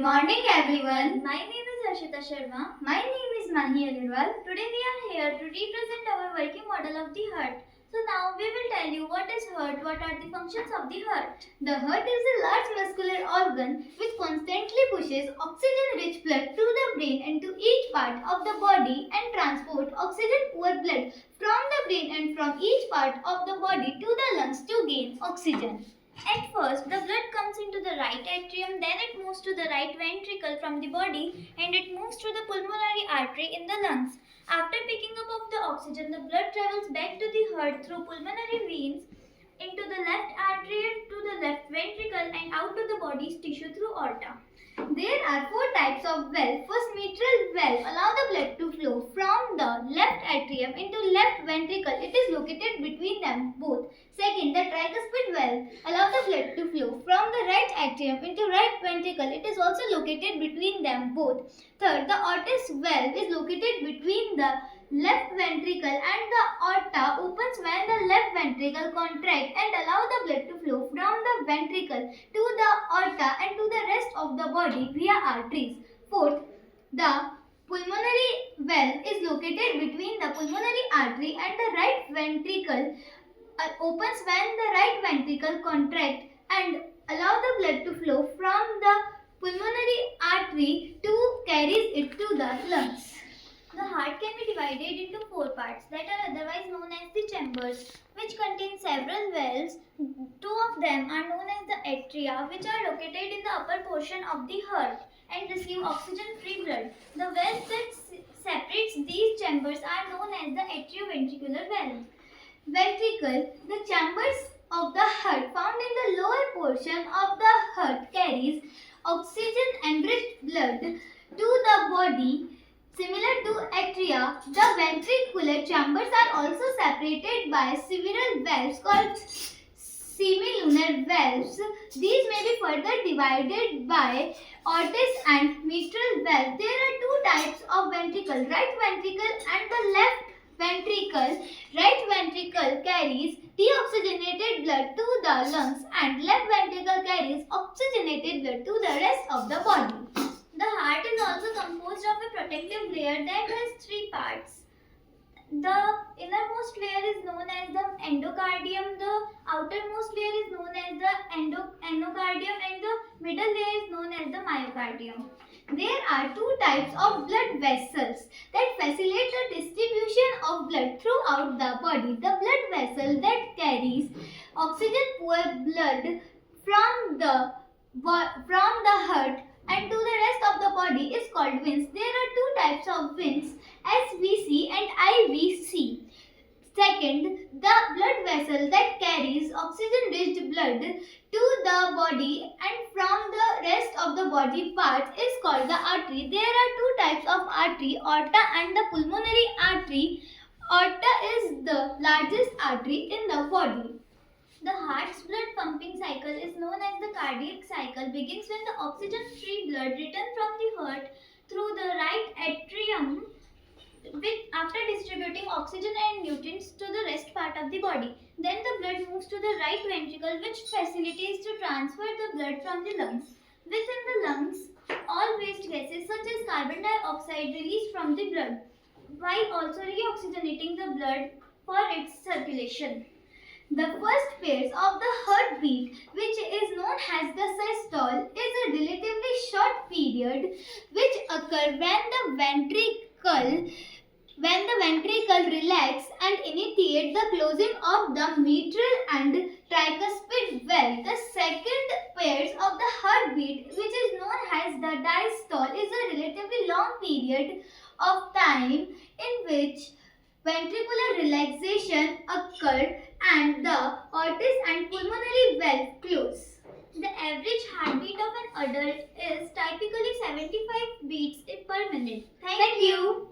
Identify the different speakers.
Speaker 1: morning everyone.
Speaker 2: My name is Harshita Sharma.
Speaker 1: My name is Mahi Agarwal.
Speaker 2: Today we are here to represent our working model of the heart. So now we will tell you what is heart, what are the functions of the heart.
Speaker 1: The heart is a large muscular organ which constantly pushes oxygen-rich blood through the brain and to each part of the body and transport oxygen-poor blood from the brain and from each part of the body to the lungs to gain oxygen.
Speaker 2: At first, the blood comes into the right atrium, then it moves to the right ventricle from the body and it moves to the pulmonary artery in the lungs. After picking up of the oxygen, the blood travels back to the heart through pulmonary veins into the left artery to the left ventricle and out to the body's tissue through aorta.
Speaker 1: There are four types of valve. First, mitral valve allow the blood to flow from the left atrium into left ventricle. It is located between them both. Second, the tricuspid valve allow the blood to flow from the right atrium into right ventricle. It is also located between them both. Third, the aortic valve is located between the left ventricle and the aorta opens when the left ventricle contracts and allow the blood to flow from the ventricle to the aorta and to the rest of the body via arteries. Fourth, the pulmonary valve is located between the pulmonary artery and the right ventricle opens when the right ventricle contracts and allow the blood to flow from the pulmonary artery to carries it to the lungs.
Speaker 2: The heart can be divided into four parts that are otherwise known as the chambers, which contain several valves. Two of them are known as the atria, which are located in the upper portion of the heart and receive oxygen-free blood. The valves that separates these chambers are known as the atrioventricular valve.
Speaker 1: Ventricle, the chambers of the heart found in the lower portion of the heart carries oxygen-enriched blood to the body. Similar to atria, the ventricular chambers are also separated by several valves called semilunar valves. These may be further divided by aortic and mitral valve. There are two types of ventricle, right ventricle and the left ventricle. Right ventricle carries deoxygenated blood to the lungs and left ventricle carries oxygenated blood to the rest of the body.
Speaker 2: The heart is also composed of a protective layer that has three parts. The innermost layer is known as the endocardium, the outermost layer is known as the endocardium and the middle layer is known as the myocardium.
Speaker 1: There are two types of blood vessels that facilitate the distribution of blood throughout the body. The blood vessel that carries oxygen-poor blood from the heart and to the rest of the body is called veins. There are two types of veins, SVC and IVC. Second, the blood vessel that carries oxygen-rich blood to the body and from the rest of the body parts is called the artery. There are two types of artery, aorta and the pulmonary artery. Aorta is the largest artery in the body.
Speaker 2: The heart's blood pumping cycle is known as the cardiac cycle. Begins when the oxygen-free blood returns from the heart through the right atrium after distributing oxygen and nutrients to the rest part of the body. Then the blood moves to the right ventricle, which facilitates to transfer the blood from the lungs. Within the lungs, all waste gases such as carbon dioxide released from the blood, while also reoxygenating the blood for its circulation.
Speaker 1: The first phase of the heartbeat, which is known as the systole, is a relatively short period which occurs when the ventricle relax and initiate the closing of the mitral and tricuspid valve. The second phase of the heartbeat, which is known as the diastole, is a relatively long period of time in which ventricular relaxation occurred and the aortic and pulmonary valve close.
Speaker 2: The average heartbeat of an adult is typically 75 beats per minute.
Speaker 1: Thank you.